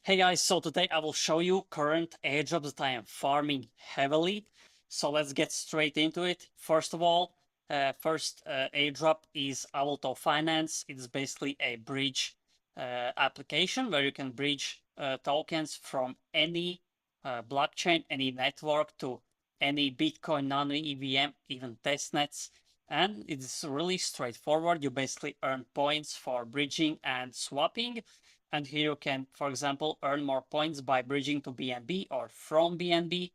Hey guys, so today I will show you current airdrops that I am farming heavily. So let's get straight into it. First of all, first airdrop is Avulto Finance. It's basically a bridge application where you can bridge tokens from any blockchain, any network to any Bitcoin, Nano EVM, even testnets. And it's really straightforward. You basically earn points for bridging and swapping. And here you can, for example, earn more points by bridging to BNB or from BNB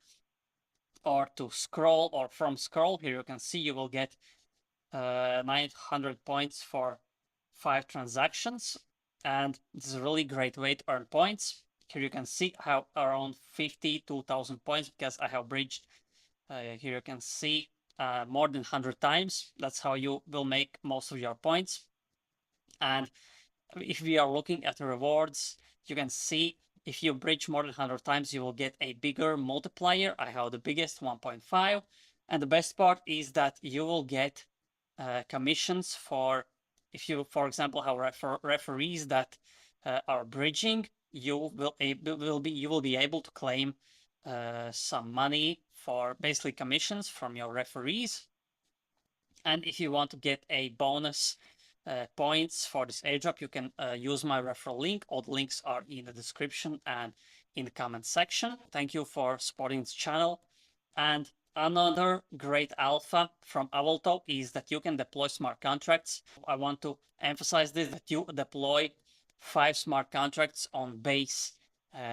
or to Scroll or from Scroll. Here you can see you will get 900 points for 5 transactions. And this is a really great way to earn points. Here you can see I have around 52,000 points because I have bridged. Here you can see more than 100 times. That's how you will make most of your points. And if we are looking at the rewards, you can see if you bridge more than 100 times, you will get a bigger multiplier. I have the biggest 1.5. And the best part is that you will get commissions for, if you, for example, have referees that are bridging, you will be able to claim some money for basically commissions from your referees. And if you want to get a bonus points for this airdrop, you can use my referral link. All the links are in the description and in the comment section. Thank you for supporting this channel. And another great alpha from Avulto is that you can deploy smart contracts. I want to emphasize this, that you deploy 5 smart contracts on Base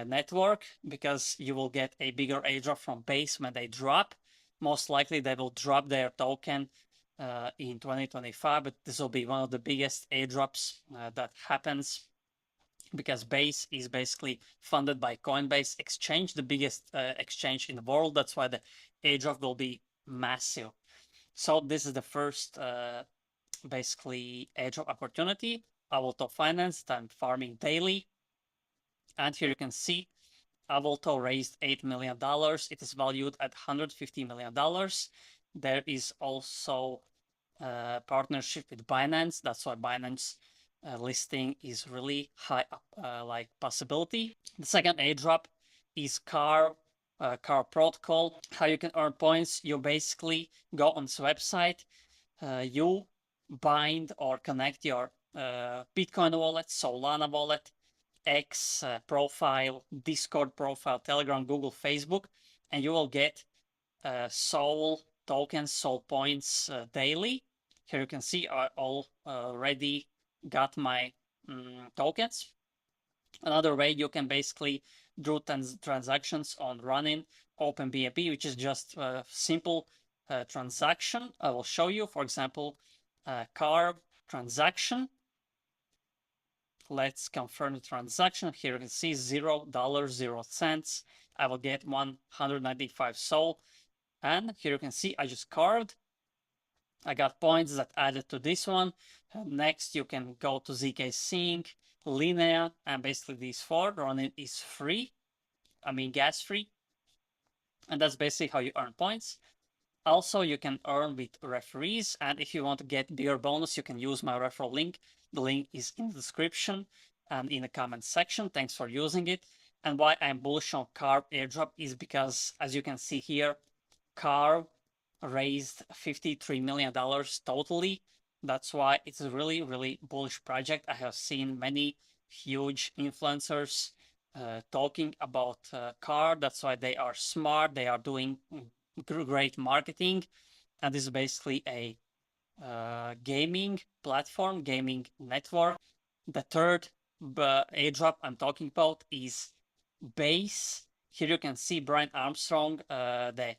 network, because you will get a bigger airdrop from Base when they drop. Most likely they will drop their token in 2025, but this will be one of the biggest airdrops that happens, because Base is basically funded by Coinbase Exchange, the biggest exchange in the world. That's why the airdrop will be massive. So this is the first basically airdrop opportunity. Avulto Finance that I'm farming daily. And here you can see Avulto raised $8 million. It is valued at $150 million. There is also partnership with Binance. That's why Binance listing is really high up, like possibility. The second airdrop is Car Protocol. How you can earn points? You basically go on this website, you bind or connect your Bitcoin wallet, Solana wallet, X profile, Discord profile, Telegram, Google, Facebook, and you will get Sol tokens, Sol points daily. Here you can see I already got my tokens. Another way you can basically do transactions on running OpenBNB, which is just a simple transaction. I will show you, for example, car transaction. Let's confirm the transaction. Here you can see $0.00. I will get 195 SOL. And here you can see I just carved. I got points that added to this one. Next, you can go to ZK Sync, Linea, and basically these 4. Running is free. I mean, gas free. And that's basically how you earn points. Also, you can earn with referees. And if you want to get bigger bonus, you can use my referral link. The link is in the description and in the comment section. Thanks for using it. And why I'm bullish on Carve airdrop is because, as you can see here, Carve raised $53 million totally. That's why it's a really, really bullish project. I have seen many huge influencers talking about Carve. That's why they are smart. They are doing great marketing. And this is basically a gaming platform, gaming network. The third airdrop I'm talking about is Base. Here you can see Brian Armstrong, the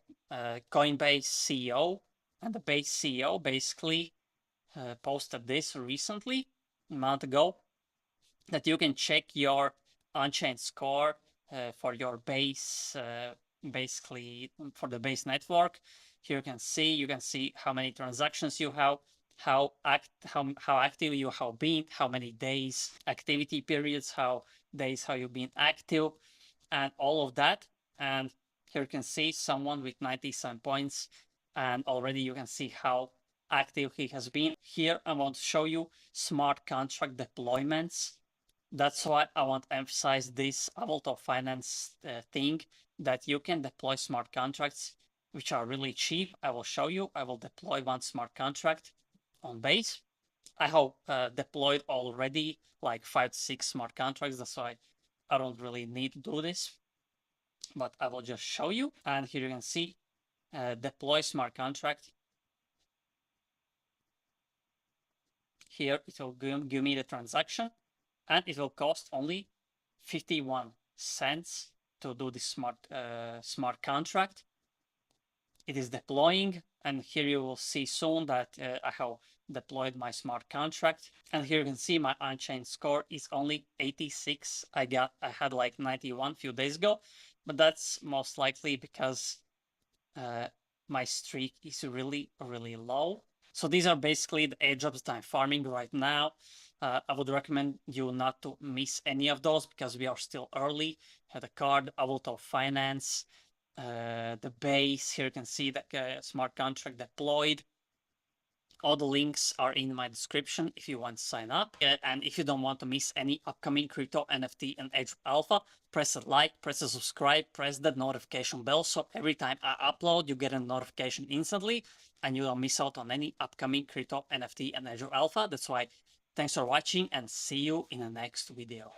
Coinbase CEO, and the Base CEO basically posted this recently, a month ago, that you can check your on-chain score for your Base, basically for the Base network. Here you can see how many transactions you have, how active you have been, how many days, activity periods, how you've been active, and all of that. And here you can see someone with 97 points, and already you can see how active he has been. Here I want to show you smart contract deployments. That's why I want to emphasize this Avatar Finance thing, that you can deploy smart contracts which are really cheap. I will show you. I will deploy one smart contract on Base. I have deployed already like 5 to 6 smart contracts. That's why I don't really need to do this, but I will just show you. And here you can see deploy smart contract. Here it will give me the transaction, and it will cost only 51 cents to do this smart contract. It is deploying, and here you will see soon that I have deployed my smart contract. And here you can see my on-chain score is only 86. I had like 91 a few days ago, but that's most likely because my streak is really, really low. So these are basically the airdrops that I'm farming right now. I would recommend you not to miss any of those because we are still early. The card, Avatar Finance, the base. Here you can see the smart contract deployed. All the links are in my description if you want to sign up. And if you don't want to miss any upcoming crypto, NFT, and Edge Alpha, press a like, press a subscribe, press the notification bell. So every time I upload, you get a notification instantly and you don't miss out on any upcoming crypto, NFT, and Edge Alpha. That's why thanks for watching and see you in the next video.